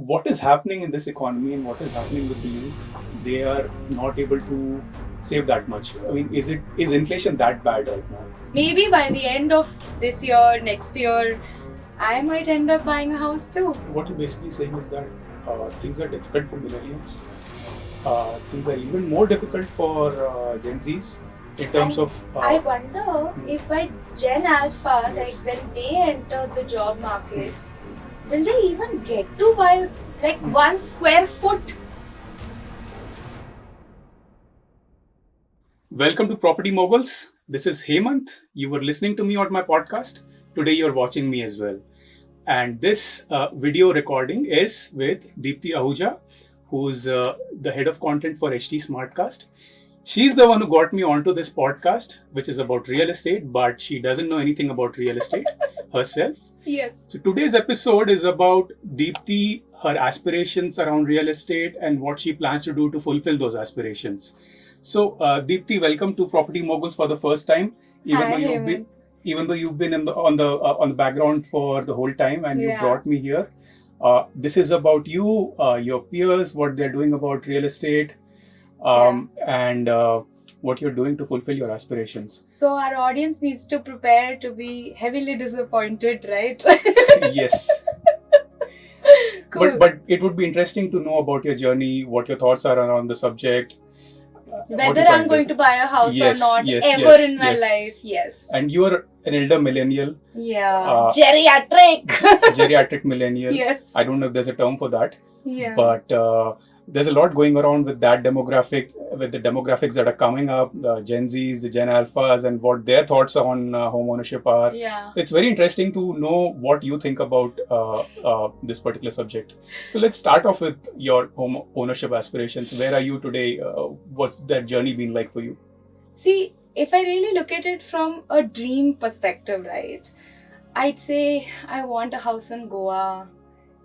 what is happening in this economy and what is happening with the youth? They are not able to save that much. I mean, is inflation that bad right now? Maybe by the end of this year, next year, I might end up buying a house too. What you're basically saying is that things are difficult for millennials. Things are even more difficult for Gen Zs in terms of. I wonder if by Gen Alpha, like when they enter the job market, will they even get to buy like 1 square foot? Welcome to Property Moguls. This is Hemant. You were listening to me on my podcast. Today you're watching me as well. And this video recording is with Deepti Ahuja, who's the head of content for HT Smartcast. She's the one who got me onto this podcast, which is about real estate, but she doesn't know anything about real estate herself. Yes. So today's episode is about Deepti, her aspirations around real estate, and what she plans to do to fulfill those aspirations. So, Deepti, welcome to Property Moguls for the first time. Even though you've been on the background for the whole time, and you brought me here. This is about you, your peers, what they're doing about real estate, and what you're doing to fulfill your aspirations. So our audience needs to prepare to be heavily disappointed, right? Yes. Cool. But it would be interesting to know about your journey, what your thoughts are around the subject. Whether I'm going to buy a house or not ever in my life, yes. And you are an elder millennial. Yeah. Geriatric Millennial. Yes. I don't know if there's a term for that. Yeah. But there's a lot going around with that demographic, with the demographics that are coming up, the Gen Zs, the Gen Alphas, and what their thoughts on homeownership are. Yeah. It's very interesting to know what you think about this particular subject. So let's start off with your home ownership aspirations. Where are you today? What's that journey been like for you? See, if I really look at it from a dream perspective, right, I'd say I want a house in Goa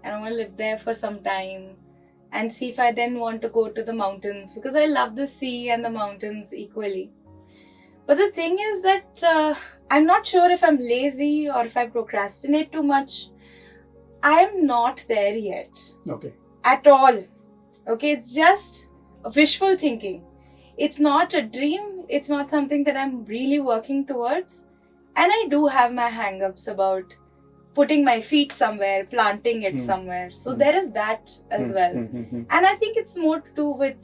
and I want to live there for some time and see if I then want to go to the mountains, because I love the sea and the mountains equally. But the thing is that I'm not sure if I'm lazy or if I procrastinate too much. I'm not there yet. Okay. At all. Okay, it's just wishful thinking. It's not a dream. It's not something that I'm really working towards. And I do have my hang-ups about putting my feet somewhere, planting it somewhere. So there is that as well. And I think it's more to do with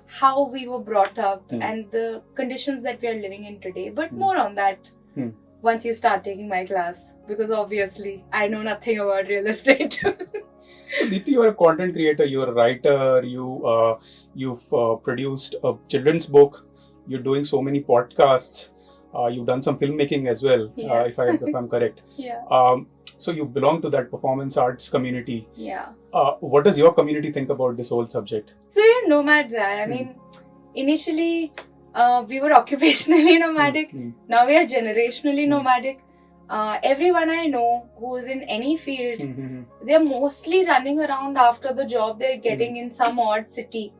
how we were brought up and the conditions that we are living in today. But more on that once you start taking my class, because obviously I know nothing about real estate. Deepti, you're a content creator, you're a writer, you've produced a children's book, you're doing so many podcasts, you've done some filmmaking as well, if I'm correct. Yeah. So you belong to that performance arts community. Yeah. What does your community think about this whole subject? So we're nomads. I mean, initially we were occupationally nomadic. Now we are generationally nomadic. Everyone I know who is in any field, they're mostly running around after the job they're getting in some odd city.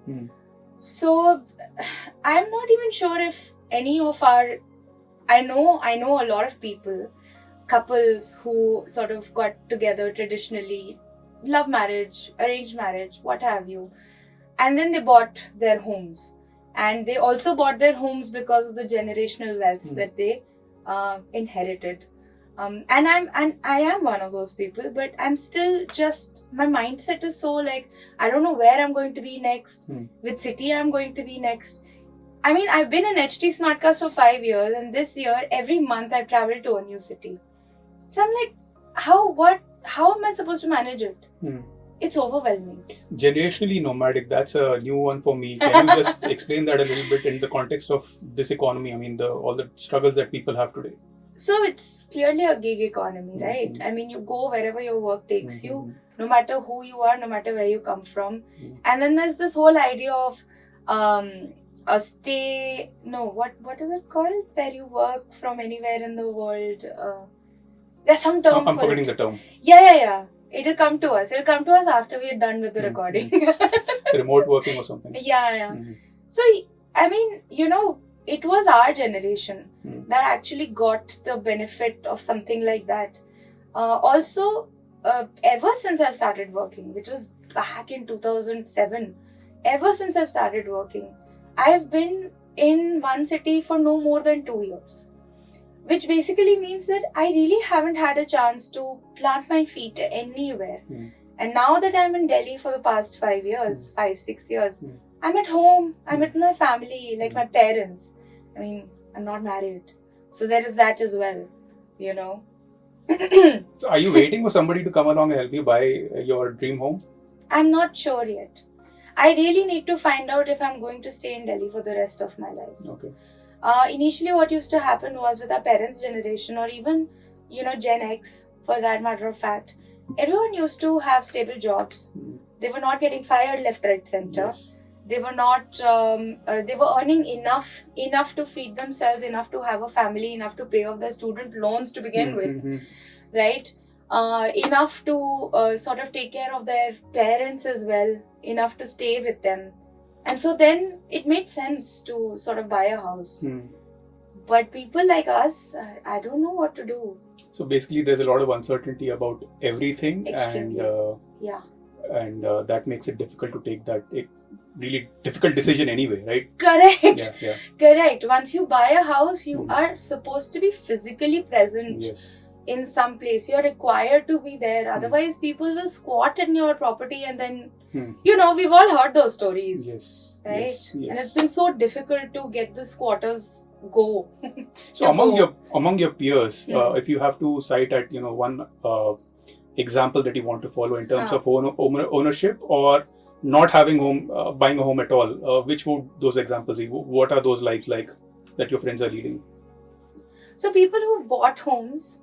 So I'm not even sure if any of our, I know a lot of people, couples who sort of got together traditionally, love marriage, arranged marriage, what have you, and then they bought their homes. And they also bought their homes because of the generational wealth that they inherited. And I am one of those people, but I'm still just, my mindset is so like, I don't know where I'm going to be next, which city I'm going to be next. I mean, I've been in HT Smartcast for 5 years, and this year, every month I've traveled to a new city. So I'm like, how am I supposed to manage it? It's overwhelming. Generationally nomadic, that's a new one for me. Can you just explain that a little bit in the context of this economy? I mean, all the struggles that people have today. So it's clearly a gig economy, right? I mean, you go wherever your work takes you, no matter who you are, no matter where you come from. And then there's this whole idea of what is it called? Where you work from anywhere in the world. There's some term I'm forgetting the term. Yeah. It'll come to us. It'll come to us after we're done with the recording. Remote working or something. Yeah. So, I mean, it was our generation that actually got the benefit of something like that. Also, ever since I started working, which was back in 2007. Ever since I started working, I've been in one city for no more than 2 years. Which basically means that I really haven't had a chance to plant my feet anywhere. And now that I'm in Delhi for the past 5 years, 5-6 years, I'm at home, I'm with my family, like my parents. I mean, I'm not married. So there is that as well, you know. So are you waiting for somebody to come along and help you buy your dream home? I'm not sure yet. I really need to find out if I'm going to stay in Delhi for the rest of my life. Okay. Initially, what used to happen was with our parents' generation, or even, you know, Gen X, for that matter of fact, everyone used to have stable jobs. They were not getting fired left, right, center. Yes. They were not. They were earning enough to feed themselves, enough to have a family, enough to pay off their student loans to begin with, right? Enough to sort of take care of their parents as well, enough to stay with them. And so then it made sense to sort of buy a house. But people like us, I don't know what to do. So basically there's a lot of uncertainty about everything. Extremely. And that makes it difficult to take that really difficult decision anyway, right? Correct. Yeah. Correct. Once you buy a house, you are supposed to be physically present. Yes. In some place. You're required to be there. Otherwise, people will squat in your property and then, you know, we've all heard those stories. Yes. Right? Yes. And it's been so difficult to get the squatters go. So among your peers, if you have to cite at, you know, one example that you want to follow in terms of ownership or not having buying a home at all, which would those examples be? What are those lives like that your friends are leading? So people who bought homes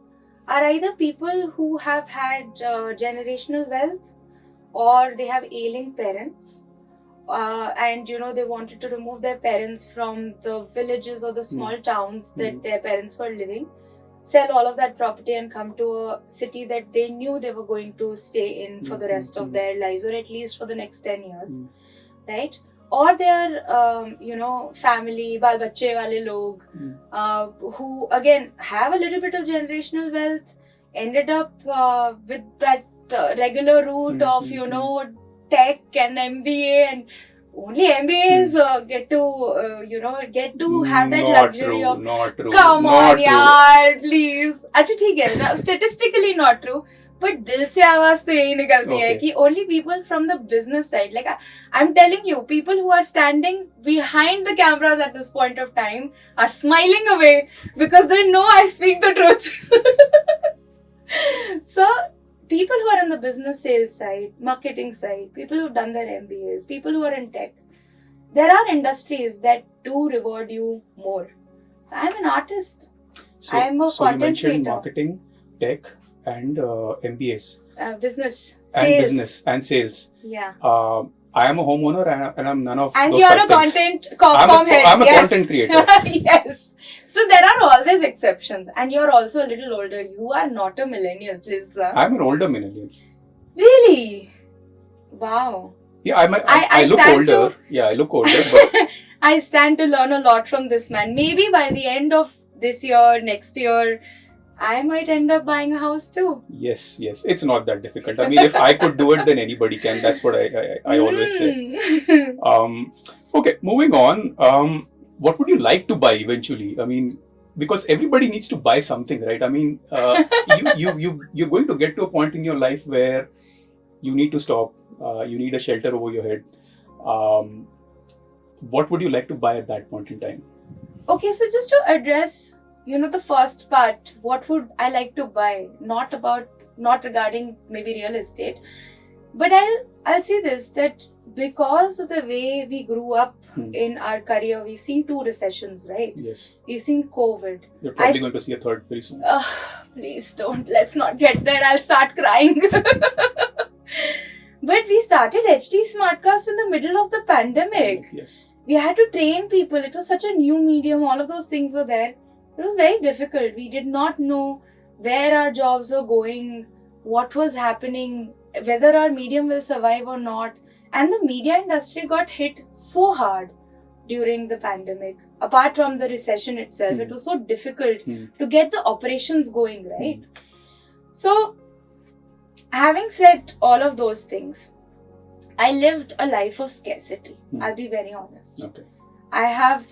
are either people who have had generational wealth, or they have ailing parents, and you know, they wanted to remove their parents from the villages or the small towns that their parents were living, sell all of that property and come to a city that they knew they were going to stay in for the rest of their lives, or at least for the next 10 years, right? Or they are, you know, family, baal bache wale log, who again have a little bit of generational wealth, ended up with that regular route of, you know, tech and MBA, and only MBAs get to have that luxury of. Not true. Come on, yaar, please. अच्छा ठीक है ना, statistically not true. But दिल से आवाज तो यही निकलती है कि only people from the business side, like I'm telling you, people who are standing behind the cameras at this point of time are smiling away because they know I speak the truth. So people who are on the business sales side, marketing side, people who've done their MBAs, people who are in tech, there are industries that do reward you more. So I'm an artist. I'm a content you mentioned creator. Marketing, tech, and MBAs. Business, sales. And business and sales. Yeah. I am a homeowner and I'm none of and those you're five a things. content com head. I'm a content creator. Yes. So there are always exceptions, and you're also a little older. You are not a millennial, please. I'm an older millennial. Really? Wow. Yeah, I look older. Yeah, I look older. But I stand to learn a lot from this man. Maybe by the end of this year, next year, I might end up buying a house too. Yes. It's not that difficult. I mean, if I could do it, then anybody can. That's what I always say. Okay, moving on. What would you like to buy eventually? I mean, because everybody needs to buy something, right? I mean, you're going to get to a point in your life where you need to stop. You need a shelter over your head. What would you like to buy at that point in time? Okay, so just to address, you know, the first part, what would I like to buy? Not regarding maybe real estate, but I'll say this, that because of the way we grew up in our career, we've seen 2 recessions, right? Yes. We've seen COVID. You're probably going to see a third very soon. Please don't. Let's not get there. I'll start crying. But we started HT Smartcast in the middle of the pandemic. Yes. We had to train people. It was such a new medium. All of those things were there. It was very difficult. We did not know where our jobs were going, what was happening, whether our medium will survive or not. And the media industry got hit so hard during the pandemic. Apart from the recession itself, it was so difficult to get the operations going, right? So, having said all of those things, I lived a life of scarcity. I'll be very honest. Okay. I have,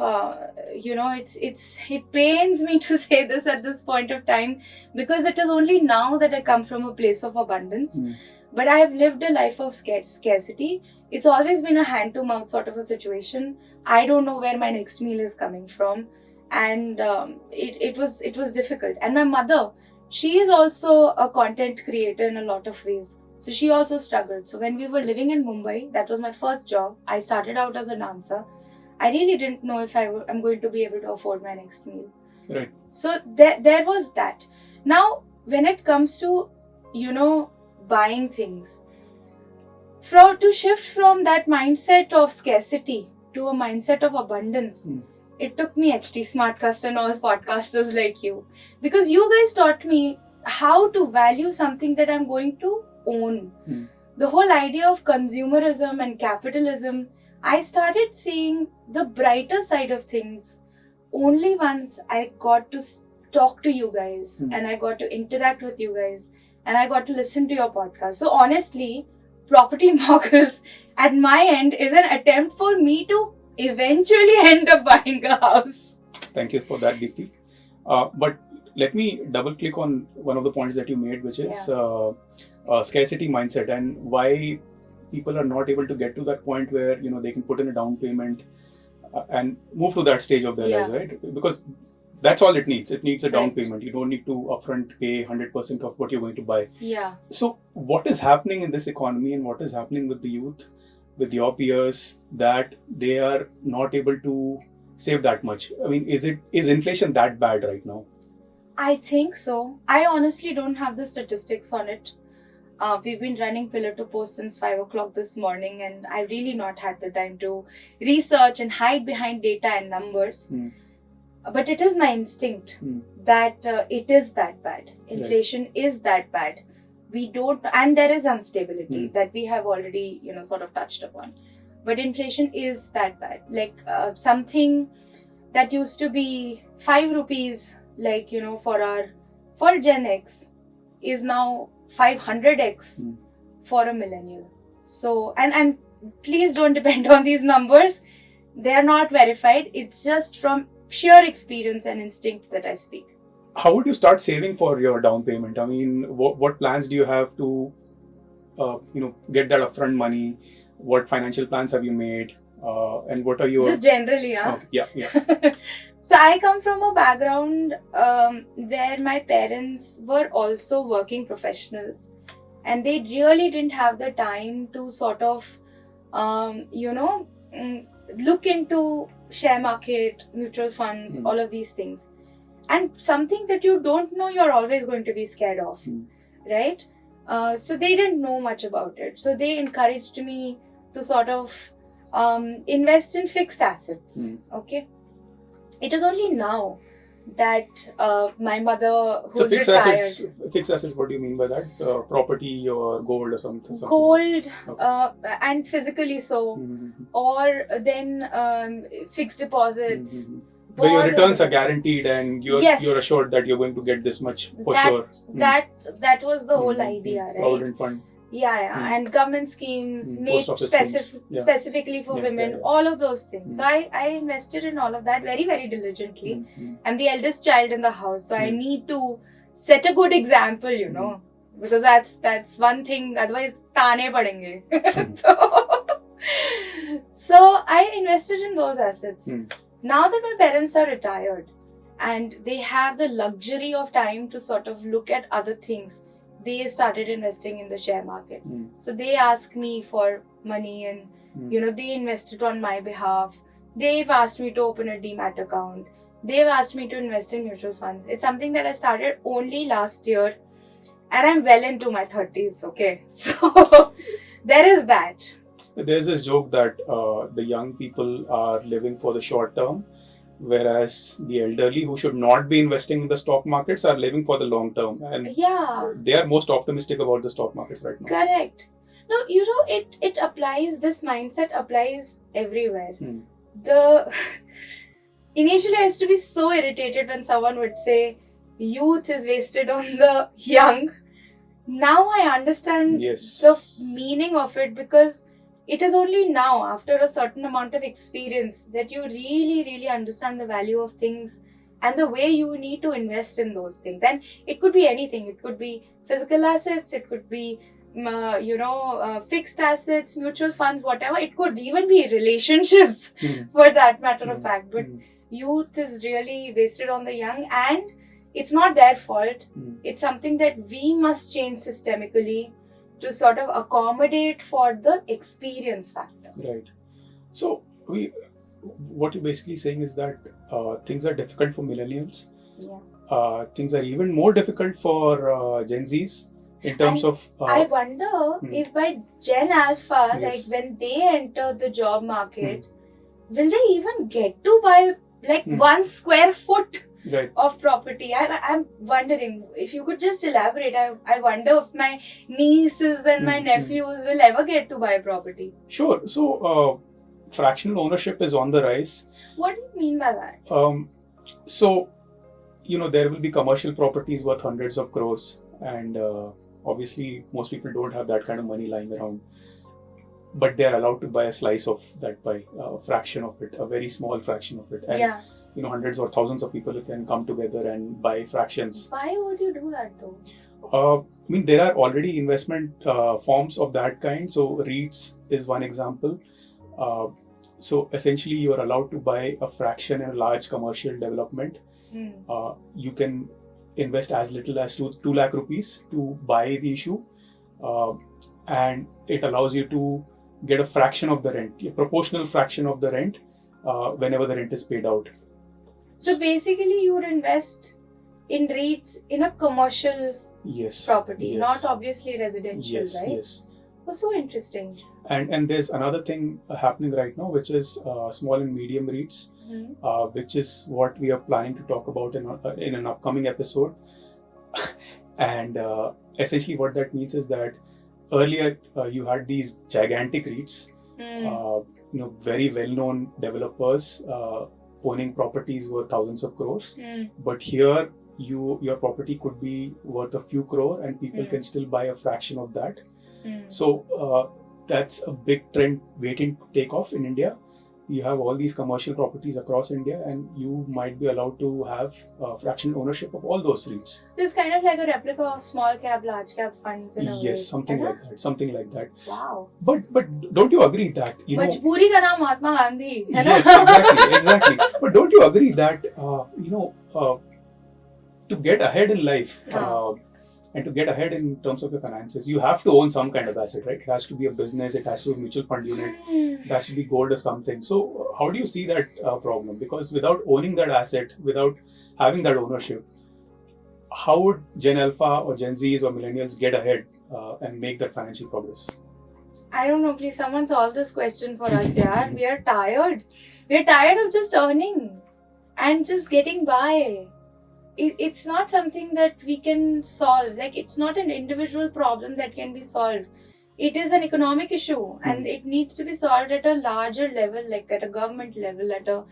it pains me to say this at this point of time, because it is only now that I come from a place of abundance. But I have lived a life of scarcity. It's always been a hand to mouth sort of a situation. I don't know where my next meal is coming from, and it was difficult. And my mother, she is also a content creator in a lot of ways, so she also struggled. So when we were living in Mumbai, that was my first job. I started out as a dancer. I really didn't know if I'm going to be able to afford my next meal. Right. So there was that. Now, when it comes to, buying things, to shift from that mindset of scarcity to a mindset of abundance, it took me HT Smartcast and all podcasters like you. Because you guys taught me how to value something that I'm going to own. The whole idea of consumerism and capitalism, I started seeing the brighter side of things only once I got to talk to you guys and I got to interact with you guys and I got to listen to your podcast. So honestly, Property Moguls at my end is an attempt for me to eventually end up buying a house. Thank you for that, Deepti. But let me double click on one of the points that you made, which is scarcity mindset, and why people are not able to get to that point where they can put in a down payment and move to that stage of their lives, right? Because that's all it needs. It needs a down payment. You don't need to upfront pay 100% of what you're going to buy. Yeah. So what is happening in this economy and what is happening with the youth, with your peers, that they are not able to save that much? I mean, is inflation that bad right now? I think so. I honestly don't have the statistics on it. We've been running pillar to post since 5 o'clock this morning, and I've really not had the time to research and hide behind data and numbers. But it is my instinct that it is that bad. Inflation is that bad. We don't, and there is instability that we have already, sort of touched upon. But inflation is that bad. Like something that used to be 5 rupees, like, for Gen X, is now 500x for a millennial. So, and please don't depend on these numbers. They are not verified. It's just from sheer experience and instinct that I speak. How would you start saving for your down payment? I mean, what plans do you have to, get that upfront money? What financial plans have you made? And what are your... Just generally, huh? Oh, yeah. So I come from a background where my parents were also working professionals, and they really didn't have the time to sort of, look into share market, mutual funds, all of these things. And something that you don't know, you're always going to be scared of, right? So they didn't know much about it. So they encouraged me to sort of invest in fixed assets, okay? It is only now that my mother, who's retired... Fixed assets, what do you mean by that? Property or gold or something? Gold, okay. And physically so. Or then fixed deposits. Where your returns are guaranteed and you're assured that you're going to get this much for sure. That was the whole idea, right? Provident fund. Yeah. And government schemes made specifically for women, all of those things. So I invested in all of that very, very diligently. I'm the eldest child in the house, so I need to set a good example, because that's one thing, otherwise taane padenge. So I invested in those assets. Now that my parents are retired and they have the luxury of time to sort of look at other things, they started investing in the share market. So they ask me for money and, they invested on my behalf. They've asked me to open a Demat account. They've asked me to invest in mutual funds. It's something that I started only last year and I'm well into my 30s, okay? So there is that. There's this joke that the young people are living for the short term, whereas the elderly who should not be investing in the stock markets are living for the long term, and they are most optimistic about the stock markets right now. Correct. No, it applies, this mindset applies everywhere. Initially I used to be so irritated when someone would say youth is wasted on the young. Now I understand the meaning of it, because it is only now, after a certain amount of experience, that you really, really understand the value of things and the way you need to invest in those things. And it could be anything. It could be physical assets, it could be fixed assets, mutual funds, whatever. It could even be relationships for that matter of fact. But youth is really wasted on the young, and it's not their fault. It's something that we must change systemically to sort of accommodate for the experience factor. Right. So what you're basically saying is that things are difficult for millennials. Yeah. Things are even more difficult for Gen Zs in terms of. I wonder if by Gen Alpha, Yes. like when they enter the job market, will they even get to buy like 1 square foot Right. of property? I'm wondering if you could just elaborate. I wonder if my nieces and my nephews will ever get to buy property. Sure. So fractional ownership is on the rise. What do you mean by that? So there will be commercial properties worth hundreds of crores, and obviously most people don't have that kind of money lying around, but they're allowed to buy a slice of that pie, a fraction of it, a very small fraction of it. And hundreds or thousands of people can come together and buy fractions. Why would you do that though? There are already investment forms of that kind. So REITs is one example. So essentially you're allowed to buy a fraction in a large commercial development. You can invest as little as 2 lakh rupees to buy the issue, and it allows you to get a fraction of the rent, a proportional fraction of the rent whenever the rent is paid out. So basically you would invest in REITs in a commercial property, not obviously residential, right? Yes. Oh, so interesting. And there's another thing happening right now, which is small and medium REITs, which is what we are planning to talk about in an upcoming episode. And essentially what that means is that earlier you had these gigantic REITs, very well-known developers owning properties worth thousands of crores. But here your property could be worth a few crore and people can still buy a fraction of that. So that's a big trend waiting to take off in India. You have all these commercial properties across India, and you might be allowed to have fractional ownership of all those REITs. This is kind of like a replica of small cap, large cap funds in a way. Yes, something like that. Wow. But don't you agree that Majboori ka naam Mahatma Gandhi. Yes, exactly. But don't you agree that to get ahead in life, and to get ahead in terms of your finances, you have to own some kind of asset, right? It has to be a business, it has to be a mutual fund unit, it has to be gold or something. So how do you see that problem? Because without owning that asset, without having that ownership, how would Gen Alpha or Gen Zs or millennials get ahead and make that financial progress? I don't know, please someone solve this question for us, yaar. We are tired. We are tired of just earning and just getting by. It's not something that we can solve. Like, it's not an individual problem that can be solved. It is an economic issue, and it needs to be solved at a larger level, like at a government level, at a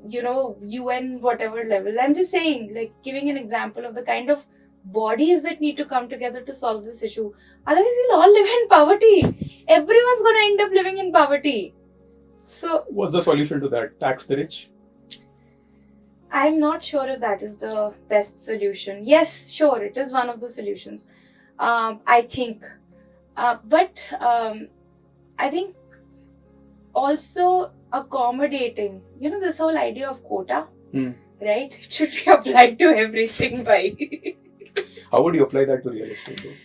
UN whatever level. I'm just saying, like, giving an example of the kind of bodies that need to come together to solve this issue. Otherwise, we'll all live in poverty. Everyone's going to end up living in poverty. So what's the solution to that? Tax the rich? I'm not sure if that is the best solution. Yes, sure, it is one of the solutions, I think. But I think also accommodating, this whole idea of quota, right? It should be applied to everything by. How would you apply that to real estate though?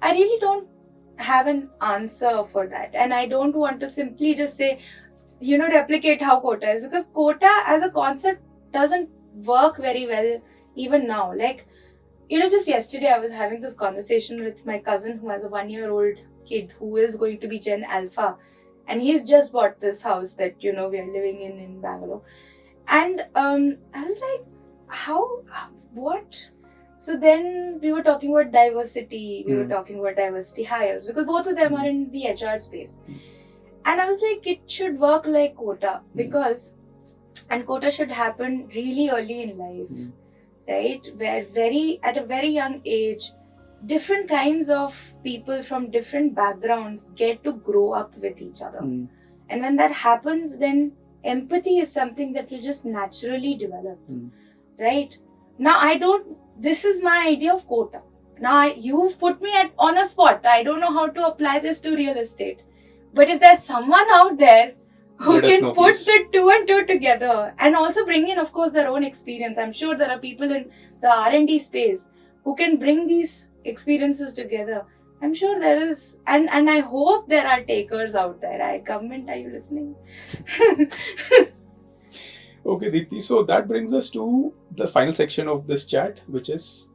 I really don't have an answer for that. And I don't want to simply just say, replicate how quota is, because quota as a concept doesn't work very well even now. Like, just yesterday I was having this conversation with my cousin who has a 1-year-old kid who is going to be Gen Alpha, and he's just bought this house that we are living in Bangalore. And I was like, what? So then we were talking about diversity, we were talking about diversity hires, because both of them are in the HR space. And I was like, it should work like quota, because, and quota should happen really early in life, right? Where at a very young age, different kinds of people from different backgrounds get to grow up with each other. And when that happens, then empathy is something that will just naturally develop. Right? Now, this is my idea of quota. Now, you've put me on a spot. I don't know how to apply this to real estate. But if there's someone out there who can put the two and two together and also bring in, of course, their own experience. I'm sure there are people in the R&D space who can bring these experiences together. I'm sure there is, and I hope there are takers out there. Government, are you listening? Okay, Deepti. So that brings us to the final section of this chat, which is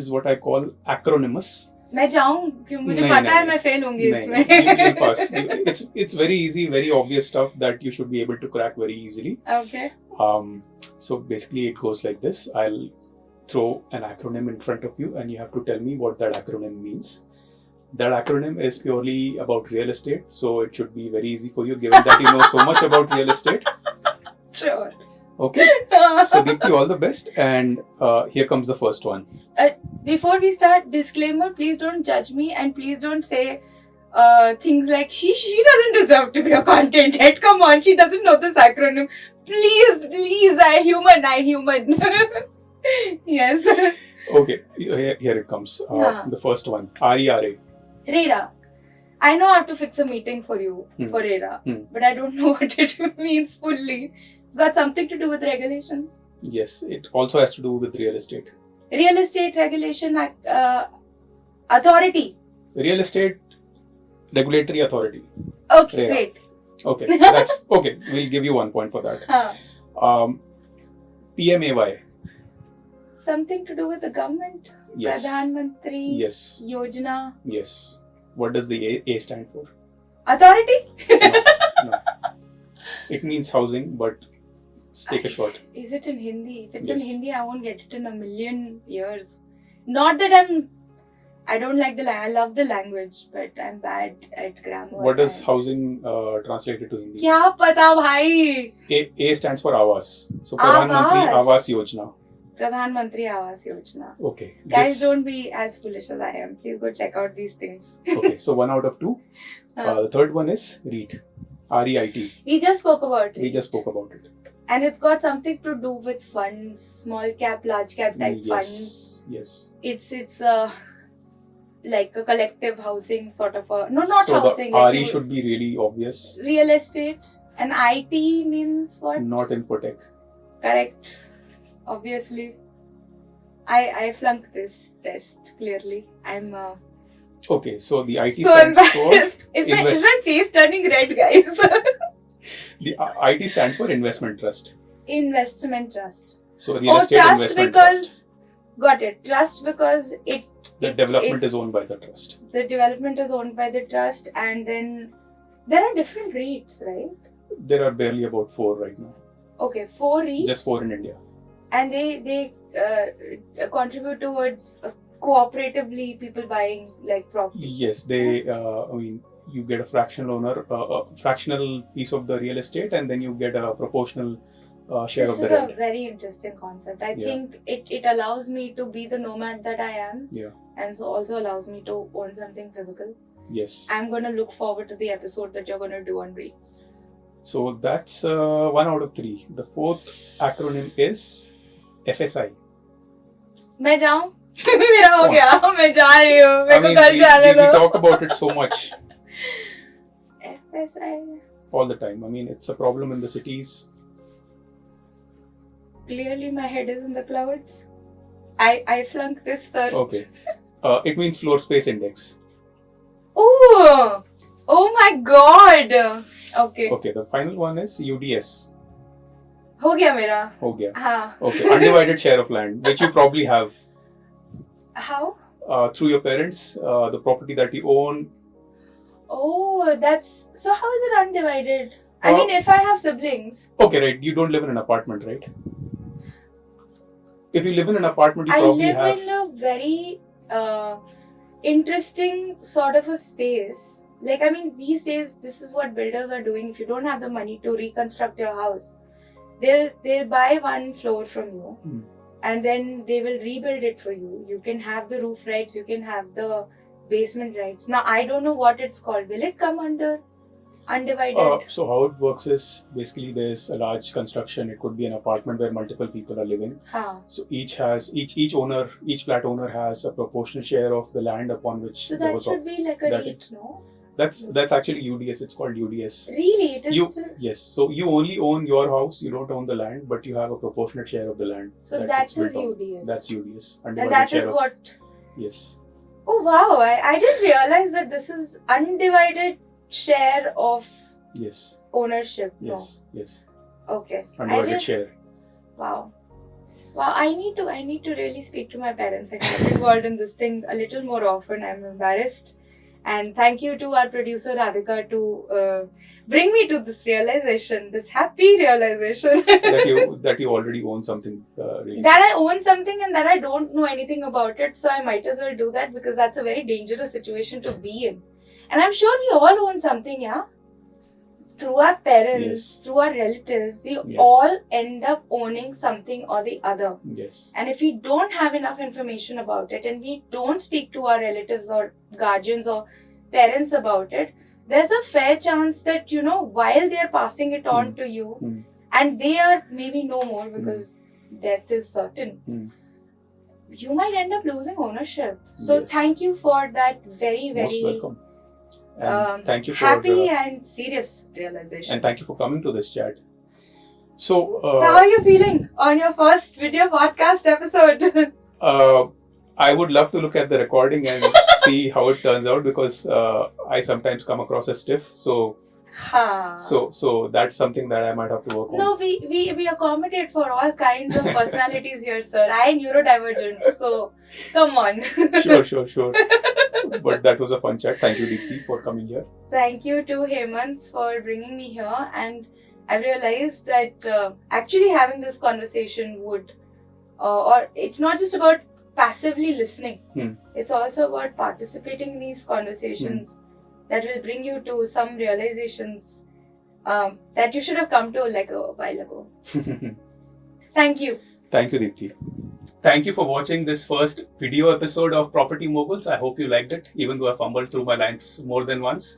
what I call acronymous. मैं जाऊं क्यों मुझे पता है मैं fail होंगी इसमें. You'll pass. It's very easy, very obvious stuff that you should be able to crack very easily. Okay. So basically it goes like this. I'll throw an acronym in front of you and you have to tell me what that acronym means. That acronym is purely about real estate, so it should be very easy for you given that you know so much about real estate. Sure. Okay. So Deepti, all the best, and here comes the first one. Before we start, disclaimer, please don't judge me and please don't say things like she doesn't deserve to be a content head. Come on, she doesn't know this acronym. Please, I human. Yes. Okay, here it comes. The first one, RERA. RERA. I know I have to fix a meeting for you for RERA, but I don't know what it means fully. It's got something to do with regulations. Yes, it also has to do with real estate. Real estate regulation authority. Real estate regulatory authority. Okay, RERA. great. Okay, that's okay. We'll give you 1 point for that. PMAY. Something to do with the government. Yes. Pradhan Mantri. Yes. Yojana. Yes. What does the A stand for? Authority. No. It means housing, but let's take a shot. Is it in Hindi? If it's Yes. in Hindi, I won't get it in a million years. Not that I don't like the language. I love the language, but I'm bad at grammar. What does housing translated to Hindi? Kya pata bhai? A stands for Awas. So Pradhan Mantri Awas Yojana. Pradhan Mantri Awas Yojana. Okay. Guys, don't be as foolish as I am. Please go check out these things. Okay, so 1 out of 2. The third one is REIT. REIT. We just spoke about it. We just spoke about it. And it's got something to do with funds, small cap, large cap type funds. Yes. It's like a collective housing sort of a not so housing. The like RE should be really obvious. Real estate. And IT means what? Not infotech. Correct. Obviously. I flunked this test clearly. I'm Okay, so the IT so stands for is my face turning red, guys? The IT stands for investment trust. Investment trust. So real estate trust investment because trust. Got it. Trust because The development is owned by the trust. The development is owned by the trust, and then there are different REITs, right? There are barely about 4 right now. Okay, 4 REITs. Just 4 in India. And they contribute towards cooperatively people buying like property. Yes, they. You get a fractional piece of the real estate, and then you get a proportional share of the rent. This is a very interesting concept. I think it allows me to be the nomad that I am. Yeah. And so also allows me to own something physical. Yes. I'm going to look forward to the episode that you're going to do on REITs. So that's 1 out of 3. The fourth acronym is FSI. मैं जाऊँ? मेरा हो गया. मैं जा रही हूँ. मेरे को घर जाने दो. We talk about it so much. FSI. All the time. I mean, it's a problem in the cities. Clearly, my head is in the clouds. I flunked this, sir. Okay. It means floor space index. Oh my god. Okay. Okay, the final one is UDS. हो गया मेरा. हो गया. हाँ. Okay, undivided share of land, which you probably have. How? Through your parents, the property that you own. Oh, so how is it undivided? I mean, if I have siblings. Okay, right. You don't live in an apartment, right? If you live in an apartment, you probably have. I live in a very interesting sort of a space. Like, I mean, these days, this is what builders are doing. If you don't have the money to reconstruct your house, they'll buy one floor from you, and then they will rebuild it for you. You can have the roof rights, you can have the basement rights. Now I don't know what it's called. Will it come under undivided? So how it works is basically there's a large construction. It could be an apartment where multiple people are living. So each owner, each flat owner has a proportional share of the land upon which. So that should be like a REIT, no? That's actually UDS. It's called UDS. Really, it is still. Yes. So you only own your house. You don't own the land, but you have a proportionate share of the land. So that is UDS. That's UDS. And that is what. Yes. Oh wow! I didn't realize that this is undivided share of. Yes. Ownership. Yes. No. Yes. Okay. Undivided share. Wow. Wow, I need to really speak to my parents. I get involved in this thing a little more often. I'm embarrassed. And thank you to our producer Radhika to bring me to this realization, this happy realization. that you already own something. Really. That I own something and that I don't know anything about it. So I might as well do that because that's a very dangerous situation to be in. And I'm sure we all own something, yeah? Through our parents, yes. through our relatives, we yes. all end up owning something or the other. Yes. And if we don't have enough information about it and we don't speak to our relatives or guardians or parents about it, there's a fair chance that, while they're passing it on to you, and they are maybe no more because death is certain, you might end up losing ownership. So yes. thank you for that very, very... Most welcome. And thank you for happy and serious realization. And thank you for coming to this chat. So how are you feeling on your first video podcast episode? I would love to look at the recording and see how it turns out because I sometimes come across as stiff. So that's something that I might have to work on. No, we accommodate for all kinds of personalities here, sir. I am neurodivergent, so come on. Sure. But that was a fun chat. Thank you, Deepti, for coming here. Thank you to Hemant for bringing me here. And I realized that actually having this conversation would, or it's not just about passively listening. It's also about participating in these conversations that will bring you to some realizations that you should have come to like a while ago. Thank you. Thank you, Deepti. Thank you for watching this first video episode of Property Moguls. I hope you liked it, even though I fumbled through my lines more than once.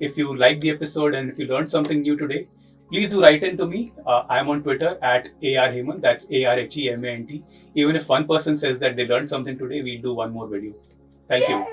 If you liked the episode and if you learned something new today, please do write in to me. I'm on Twitter at ARHemant. That's ARHEMANT. Even if one person says that they learned something today, we'll do one more video. Thank you.